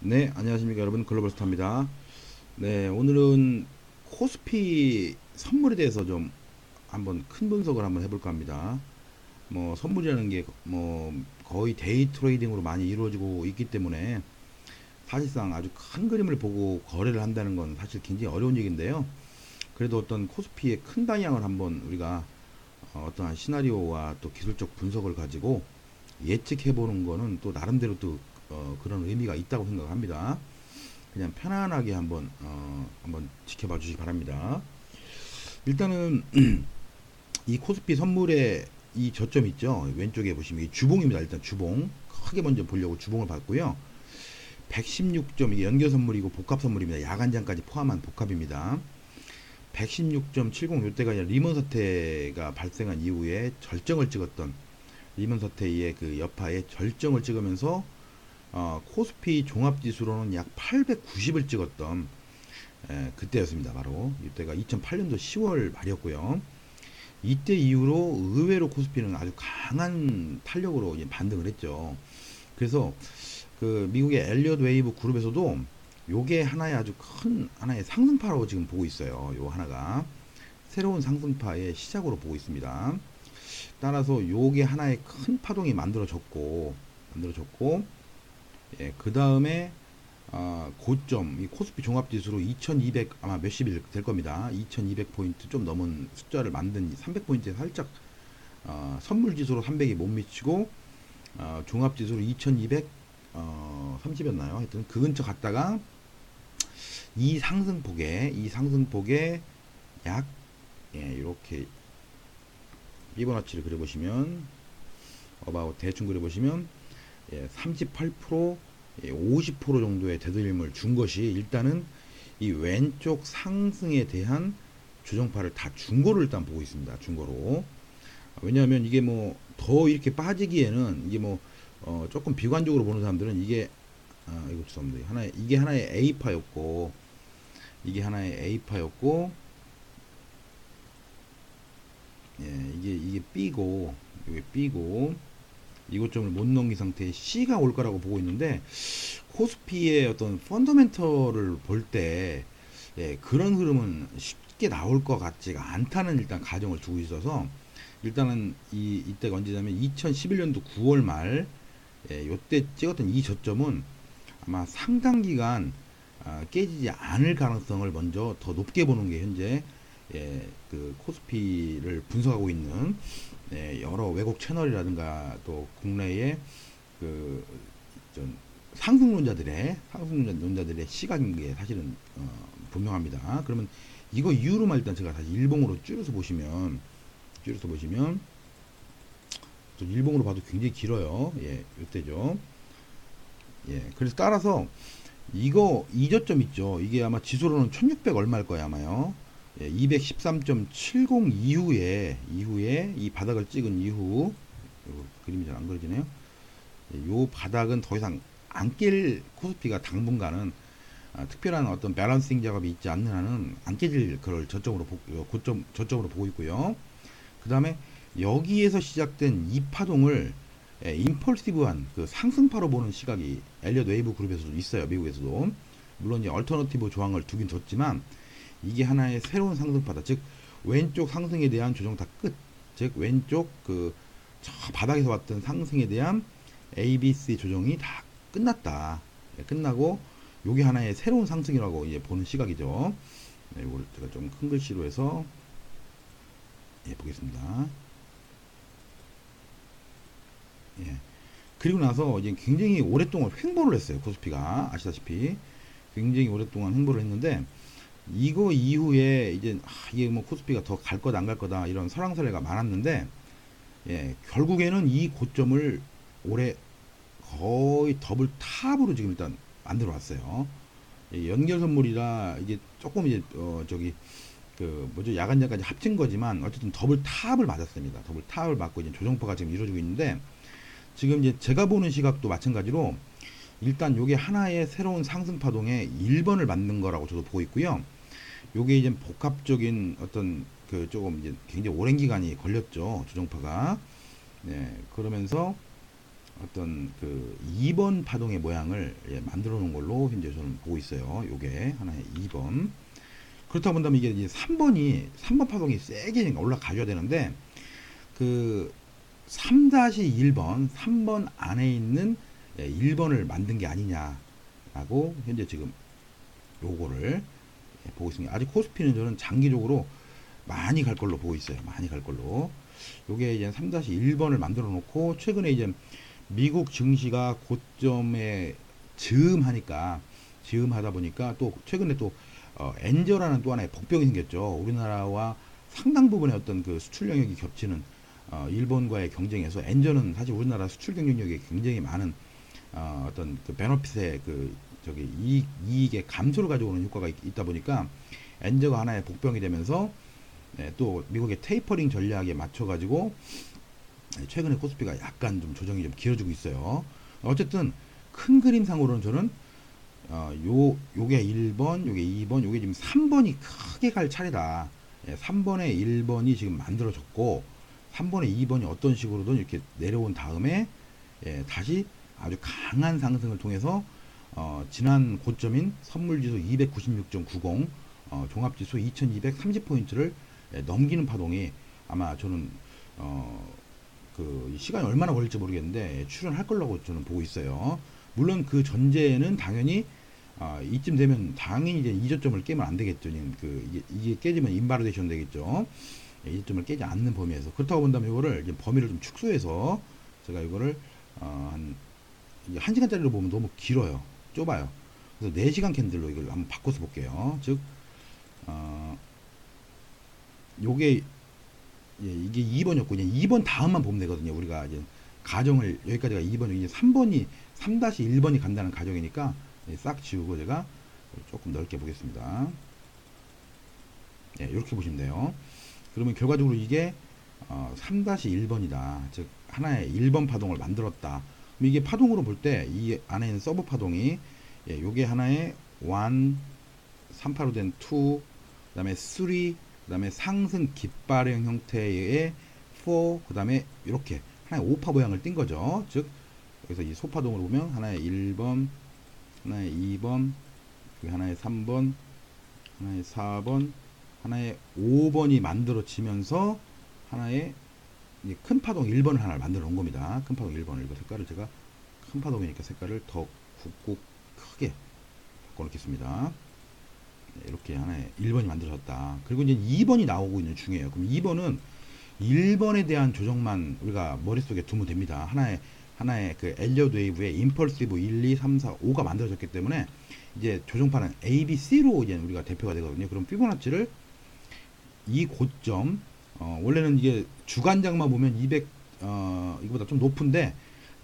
네, 안녕하십니까 여러분. 글로벌스타입니다. 네, 오늘은 코스피 선물에 대해서 좀 한번 큰 분석을 한번 해볼까 합니다. 뭐 선물이라는 게 뭐 거의 데이 트레이딩으로 많이 이루어지고 있기 때문에 사실상 아주 큰 그림을 보고 거래를 한다는 건 사실 굉장히 어려운 얘기인데요. 그래도 어떤 코스피의 큰 방향을 한번 우리가 어떠한 시나리오와 또 기술적 분석을 가지고 예측해 보는 거는 또 나름대로 또 그런 의미가 있다고 생각합니다. 그냥 편안하게 한번 지켜봐 주시기 바랍니다. 일단은 이 코스피 선물의 이 저점 있죠. 왼쪽에 보시면 이 주봉입니다. 일단 주봉 크게 먼저 보려고 주봉을 봤고요. 116점 이게 연결 선물이고 복합 선물입니다. 야간장까지 포함한 복합입니다. 116.70 요때가 리먼 사태가 발생한 이후에 절정을 찍었던 리먼 사태의 그 여파에 절정을 찍으면서 코스피 종합지수로는 약 890을 찍었던 그때였습니다. 바로 이때가 2008년도 10월 말이었고요. 이때 이후로 의외로 코스피는 아주 강한 탄력으로 이제 반등을 했죠. 그래서 그 미국의 엘리엇 웨이브 그룹에서도 요게 하나의 아주 큰 하나의 상승파로 지금 보고 있어요. 요 하나가 새로운 상승파의 시작으로 보고 있습니다. 따라서 요게 하나의 큰 파동이 만들어졌고 예, 그 다음에 고점 이 코스피 종합지수로 2200 아마 몇십일 될 겁니다. 2200포인트 좀 넘은 숫자를 만든 300포인트에 살짝 선물지수로 300이 못 미치고 종합지수로 2200 30였나요? 하여튼 그 근처 갔다가 이 상승폭에 약 예, 이렇게 피보나치를 그려보시면 대충 그려보시면 예, 38% 예, 50% 정도의 되돌림을 준 것이 일단은 이 왼쪽 상승에 대한 조정파를 다 준 거로 일단 보고 있습니다. 준 거로. 왜냐하면 이게 뭐 더 이렇게 빠지기에는 이게 뭐 조금 비관적으로 보는 사람들은 이거 죄송합니다. 이게 하나의 A파였고 예, 이게 B고 이게 B고 이 고점을 못 넘긴 상태에 C가 올 거라고 보고 있는데 코스피의 어떤 펀더멘털을 볼 때 예, 그런 흐름은 쉽게 나올 것 같지가 않다는 일단 가정을 두고 있어서 일단은 이때가 언제냐면 2011년도 9월 말 예, 요때 찍었던 이 저점은 아마 상당 기간 깨지지 않을 가능성을 먼저 더 높게 보는 게 현재 예, 그 코스피를 분석하고 있는 예, 여러 외국 채널이라든가 또 국내의 그 상승론자들의 시각인 게 사실은 분명합니다. 그러면 이거 이유로만 일단 제가 다시 일봉으로 줄여서 보시면 또 일봉으로 봐도 굉장히 길어요. 예, 이때죠. 예, 그래서 따라서 이 저점 있죠. 이게 아마 지수로는 1600 얼마일 거예요, 아마요. 예, 213.70 이후에 이 바닥을 찍은 이후 그림이 잘 안 그려지네요. 예, 요 바닥은 더 이상 안 깰 코스피가 당분간은 특별한 어떤 밸런싱 작업이 있지 않는 한은 안 깨질 그걸 저점으로 보고 있고요. 그 다음에 여기에서 시작된 이 파동을 임펄시브한 그 상승파로 보는 시각이 엘리엇 웨이브 그룹에서도 있어요. 미국에서도. 물론 이제 얼터너티브 조항을 두긴 뒀지만 이게 하나의 새로운 상승파다. 즉 왼쪽 상승에 대한 조정 다 끝. 즉 왼쪽 저 바닥에서 왔던 상승에 대한 ABC 조정이 다 끝났다. 예, 끝나고 요게 하나의 새로운 상승이라고 이제 보는 시각이죠. 네, 이걸 제가 좀 큰 글씨로 해서 예, 보겠습니다. 예. 그리고 나서 이제 굉장히 오랫동안 횡보를 했어요. 코스피가 아시다시피 굉장히 오랫동안 횡보를 했는데 이거 이후에 이제 이게 뭐 코스피가 더 갈 거다 안 갈 거다 이런 설왕설래가 많았는데 예, 결국에는 이 고점을 올해 거의 더블 탑으로 지금 일단 만들어 왔어요. 예, 연결 선물이라 이게 조금 이제 그 뭐죠 야간장까지 합친 거지만 어쨌든 더블 탑을 맞았습니다. 더블 탑을 맞고 이제 조정파가 지금 이루어지고 있는데 지금 이제 제가 보는 시각도 마찬가지로 일단 요게 하나의 새로운 상승 파동의 1번을 맞는 거라고 저도 보고 있고요. 요게 이제 복합적인 어떤 그 조금 이제 굉장히 오랜 기간이 걸렸죠. 조정파가. 네, 그러면서 어떤 그 2번 파동의 모양을 만들어 놓은 걸로 현재 저는 보고 있어요. 요게 하나의 2번. 그렇다고 본다면 이게 이제 3번 파동이 세게 올라가줘야 되는데 그 3-1번, 3번 안에 있는 1번을 만든 게 아니냐라고 현재 지금 요거를 보고 있습니다. 아직 코스피는 저는 장기적으로 많이 갈 걸로 보고 있어요. 많이 갈 걸로. 요게 이제 3-1번을 만들어 놓고 최근에 이제 미국 증시가 고점에 즈음하다 보니까 또 최근에 또 엔저라는 또 하나의 복병이 생겼죠. 우리나라와 상당 부분의 어떤 그 수출 영역이 겹치는 일본과의 경쟁에서 엔저는 사실 우리나라 수출 경쟁력이 굉장히 많은 어떤 그 베너핏의 그 저기 이익의 감소를 가져오는 효과가 있다 보니까 엔저가 하나의 복병이 되면서 또 미국의 테이퍼링 전략에 맞춰 가지고 최근에 코스피가 약간 좀 조정이 좀 길어지고 있어요. 어쨌든 큰 그림상으로는 저는 요게 1번, 요게 2번, 요게 지금 3번이 크게 갈 차례다. 3번에 1번이 지금 만들어졌고 3번에 2번이 어떤 식으로든 이렇게 내려온 다음에 다시 아주 강한 상승을 통해서 지난 고점인 선물지수 296.90 종합지수 2230포인트를 넘기는 파동이 아마 저는 그 시간이 얼마나 걸릴지 모르겠는데 출현할 거라고 저는 보고 있어요. 물론 그 전제는 당연히 이쯤 되면 당연히 이제 이저점을 깨면 안 되겠죠. 이게 깨지면 인바리데이션 되겠죠. 이저점을 깨지 않는 범위에서 그렇다고 본다면 이거를 이제 범위를 좀 축소해서 제가 이거를 한 1시간짜리로 보면 너무 길어요. 좁아요. 그래서 4시간 캔들로 이걸 한번 바꿔서 볼게요. 즉 요게 이게 2번이었고 그냥 2번 다음만 보면 되거든요. 우리가 이제 가정을 여기까지가 2번, 이제 3번이 3-1번이 간다는 가정이니까 싹 지우고 제가 조금 넓게 보겠습니다. 이렇게 보시면 돼요. 그러면 결과적으로 이게 3-1번이다. 즉 하나의 1번 파동을 만들었다. 그럼 이게 파동으로 볼 때 이 안에 있는 서브 파동이 요게 하나의 1, 3파로 된 2, 그 다음에 3, 그 다음에 상승 깃발형 형태의 4, 그 다음에 이렇게 하나의 5파 모양을 띈 거죠. 즉 여기서 이 소파동으로 보면 하나의 1번, 하나의 2번, 하나의 3번, 하나의 4번, 하나의 5번이 만들어지면서 하나의 큰 파동 1번을 하나 만들어 놓은 겁니다. 큰 파동 1번을. 이거 색깔을 제가 큰 파동이니까 색깔을 더 굵고 크게 바꿔 놓겠습니다. 이렇게 하나의 1번이 만들어졌다. 그리고 이제 2번이 나오고 있는 중이에요. 그럼 2번은 1번에 대한 조정만 우리가 머릿속에 두면 됩니다. 하나의 그 엘리엇 웨이브의 임펄시브 1, 2, 3, 4, 5가 만들어졌기 때문에 이제 조정파는 A, B, C로 이제 우리가 대표가 되거든요. 그럼 피보나치를 이 고점 원래는 이게 주간장만 보면 200 이거보다 좀 높은데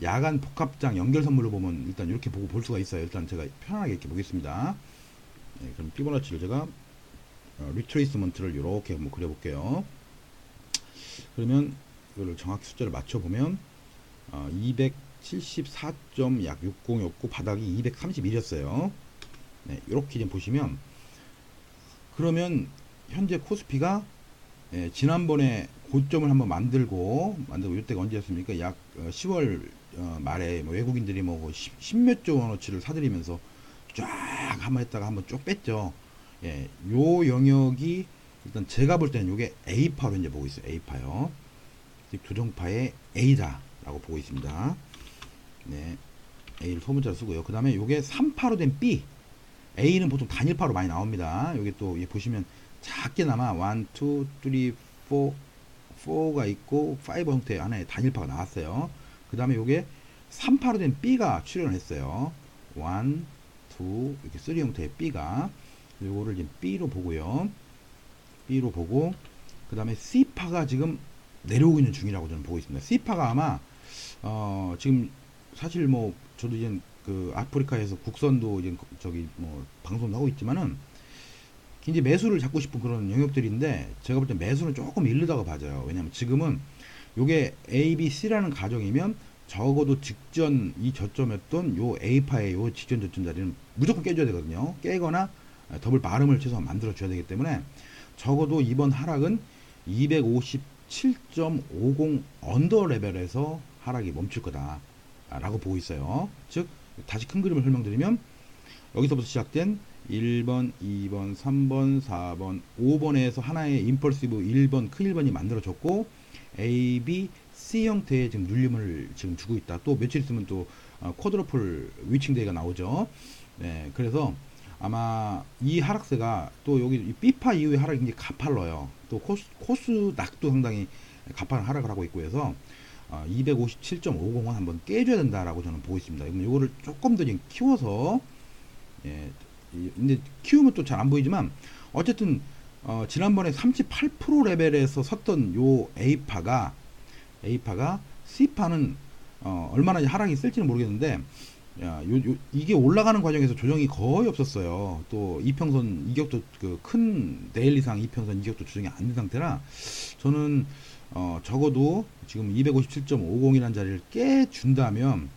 야간 복합장 연결 선물로 보면 일단 이렇게 보고 볼 수가 있어요. 일단 제가 편하게 이렇게 보겠습니다. 그럼 피보나치를 제가 리트레이스먼트를 이렇게 한번 그려볼게요. 그러면 이거를 정확히 숫자를 맞춰보면 274.60였고 바닥이 231이었어요. 이렇게 좀 보시면 그러면 현재 코스피가 지난번에 고점을 한번 만들고 이때가 언제였습니까? 약 10월 말에 외국인들이 뭐 10몇 조 원어치를 사들이면서 쫙 한번 했다가 한번 쭉 뺐죠. 요 영역이 일단 제가 볼 때는 요게 A파로 이제 보고 있어요. A파요. 즉 조정파의 A다라고 보고 있습니다. A를 소문자로 쓰고요. 그 다음에 요게 3파로 된 B. A는 보통 단일파로 많이 나옵니다. 여기 또 보시면 작게나마 1, 2, 3, 4가 있고 5 형태 하나의 단일파가 나왔어요. 그 다음에 요게 3파로 된 B가 출현을 했어요. 1, 2 이렇게 3 형태의 B가 요거를 이제 B로 보고요. B로 보고 그 다음에 C파가 지금 내려오고 있는 중이라고 저는 보고 있습니다. C파가 아마 지금 사실 뭐 저도 이제 그 아프리카에서 국선도 이제 저기 뭐 방송도 하고 있지만은 굉장히 매수를 잡고 싶은 그런 영역들인데 제가 볼 때 매수는 조금 이르다고 봐져요. 왜냐면 지금은 요게 A, B, C라는 가정이면 적어도 직전 이 저점이었던 요 A파의 요 직전 저점 자리는 무조건 깨줘야 되거든요. 깨거나 더블 바름을 최소한 만들어 줘야 되기 때문에 적어도 이번 하락은 257.50 언더 레벨에서 하락이 멈출 거다 라고 보고 있어요. 즉 다시 큰 그림을 설명드리면 여기서부터 시작된 1번, 2번, 3번, 4번, 5번에서 하나의 임펄시브 1번, 큰 1번이 만들어졌고 A, B, C 형태의 지금 눌림을 지금 주고 있다. 또 며칠 있으면 또 쿼드러플 위칭 데이가 나오죠. 네, 그래서 아마 이 하락세가 또 여기 B파 이후의 하락이 굉장히 가팔러요. 또 코스 낙도 상당히 가파른 하락을 하고 있고 해서 257.50은 한번 깨줘야 된다라고 저는 보고 있습니다. 그럼 이거를 조금 더 키워서 예, 근데 키우면 또 잘 안 보이지만 어쨌든 지난번에 38% 레벨에서 섰던 요 A파가 C파는 얼마나 하락이 있을지는 모르겠는데 이게 올라가는 과정에서 조정이 거의 없었어요. 또 이평선 이격도 그 큰 데일리상 이평선 이격도 조정이 안 된 상태라 저는 적어도 지금 257.50이라는 자리를 깨준다면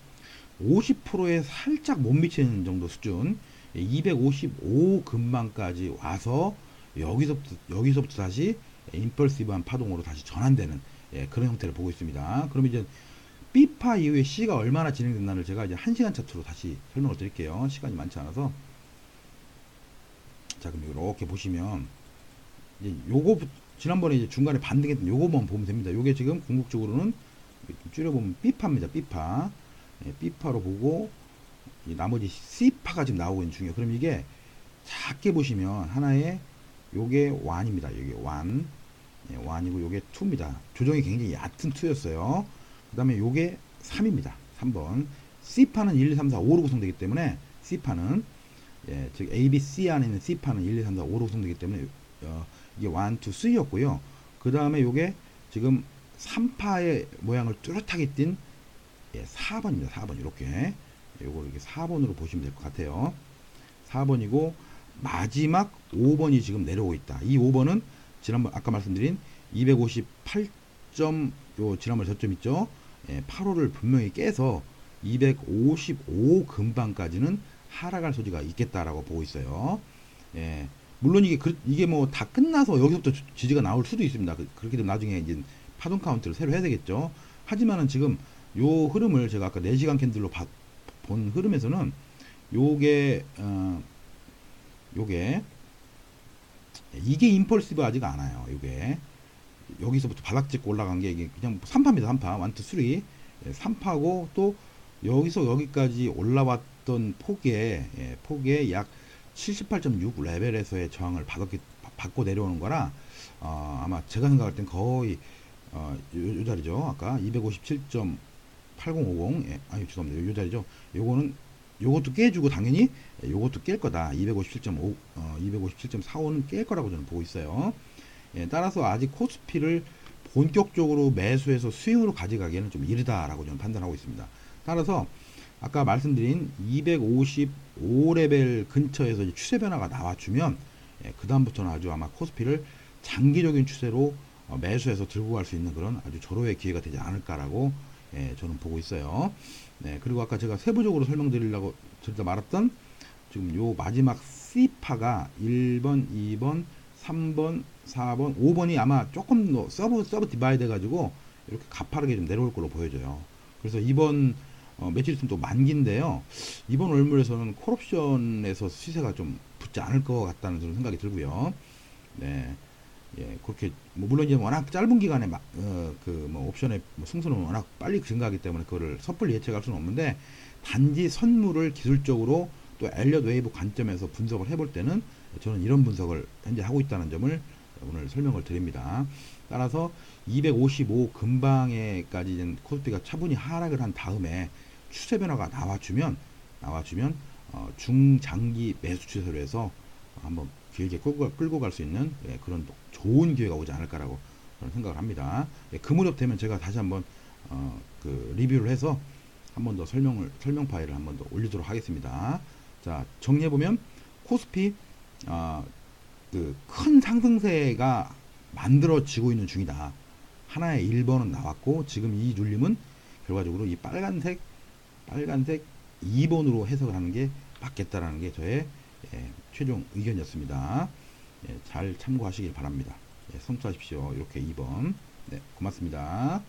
50%에 살짝 못 미치는 정도 수준 255 근방까지 와서 여기서부터 다시 임펄시브한 파동으로 다시 전환되는 그런 형태를 보고 있습니다. 그럼 이제 B파 이후에 C가 얼마나 진행됐나를 제가 이제 1시간 차트로 다시 설명을 드릴게요. 시간이 많지 않아서. 자, 그럼 이렇게 보시면 이제 요거 지난번에 이제 중간에 반등했던 요거만 보면 됩니다. 요게 지금 궁극적으로는 줄여보면 B파입니다. B파. B파로 보고 나머지 C파가 지금 나오고 있는 중이에요. 그럼 이게 작게 보시면 하나의 요게 완입니다. 요게 완. 완이고 요게 2입니다. 조정이 굉장히 얕은 2였어요. 그 다음에 요게 3입니다. 3번. C파는 1, 2, 3, 4, 5로 구성되기 때문에 C파는 즉 A, B, C 안에 있는 C파는 1, 2, 3, 4, 5로 구성되기 때문에 이게 1, 2, 3였고요. 그 다음에 요게 지금 3파의 모양을 뚜렷하게 띈 4번입니다. 4번 이렇게 요걸 이렇게 4번으로 보시면 될 것 같아요. 4번이고 마지막 5번이 지금 내려오고 있다. 이 5번은 지난번 아까 말씀드린 258점 요 지난번 저점 있죠. 8호를 분명히 깨서 255 근방까지는 하락할 소지가 있겠다라고 보고 있어요. 물론 이게 뭐 다 끝나서 여기서부터 지지가 나올 수도 있습니다. 그렇게 되면 나중에 이제 파동 카운트를 새로 해야 되겠죠. 하지만은 지금 요 흐름을 제가 아까 4시간 캔들로 본 흐름에서는 요게 이게 임펄시브 하지가 않아요. 요게 여기서부터 바닥 찍고 올라간 게 이게 그냥 3파입니다. 3파 1, 2, 3 3파고 또 여기서 여기까지 올라왔던 폭에 약 78.6 레벨에서의 저항을 받고 내려오는 거라 아마 제가 생각할 땐 거의 요 자리죠. 아까 257.8050 아니 죄송합니다. 요 자리죠. 요것도 깨주고 당연히 요것도 깰 거다. 257.5 257.45는 깰 거라고 저는 보고 있어요. 따라서 아직 코스피를 본격적으로 매수해서 스윙으로 가져가기에는 좀 이르다라고 저는 판단하고 있습니다. 따라서 아까 말씀드린 255레벨 근처에서 이제 추세 변화가 나와주면 그 다음부터는 아주 아마 코스피를 장기적인 추세로 매수해서 들고 갈 수 있는 그런 아주 절호의 기회가 되지 않을까라고 저는 보고 있어요. 그리고 아까 제가 세부적으로 설명드리려고 드리다 말았던 지금 요 마지막 C파가 1번, 2번, 3번, 4번, 5번이 아마 조금 더 서브 디바이드 해가지고 이렇게 가파르게 좀 내려올 걸로 보여져요. 그래서 이번 며칠 있으면 또 만기인데요. 이번 월물에서는 콜옵션에서 시세가 좀 붙지 않을 것 같다는 그런 생각이 들고요. 그렇게 물론 이제 워낙 짧은 기간에 옵션의 승수는 워낙 빨리 증가하기 때문에 그거를 섣불리 예측할 수는 없는데 단지 선물을 기술적으로 또 엘리엇 웨이브 관점에서 분석을 해볼 때는 저는 이런 분석을 현재 하고 있다는 점을 오늘 설명을 드립니다. 따라서 255 근방에까지 코스피가 차분히 하락을 한 다음에 추세 변화가 나와주면 중장기 매수 추세로 해서 한번 길게 끌고 갈 수 있는 그런 좋은 기회가 오지 않을까라고 저는 생각을 합니다. 그 무렵 되면 제가 다시 한번 그 리뷰를 해서 한 번 더 설명 파일을 한 번 더 올리도록 하겠습니다. 자, 정리해 보면 코스피 그 큰 상승세가 만들어지고 있는 중이다. 하나의 1번은 나왔고 지금 이 눌림은 결과적으로 이 빨간색 2번으로 해석을 하는 게 맞겠다라는 게 저의 최종 의견이었습니다. 잘 참고하시길 바랍니다. 성투하십시오. 이렇게 2번. 고맙습니다.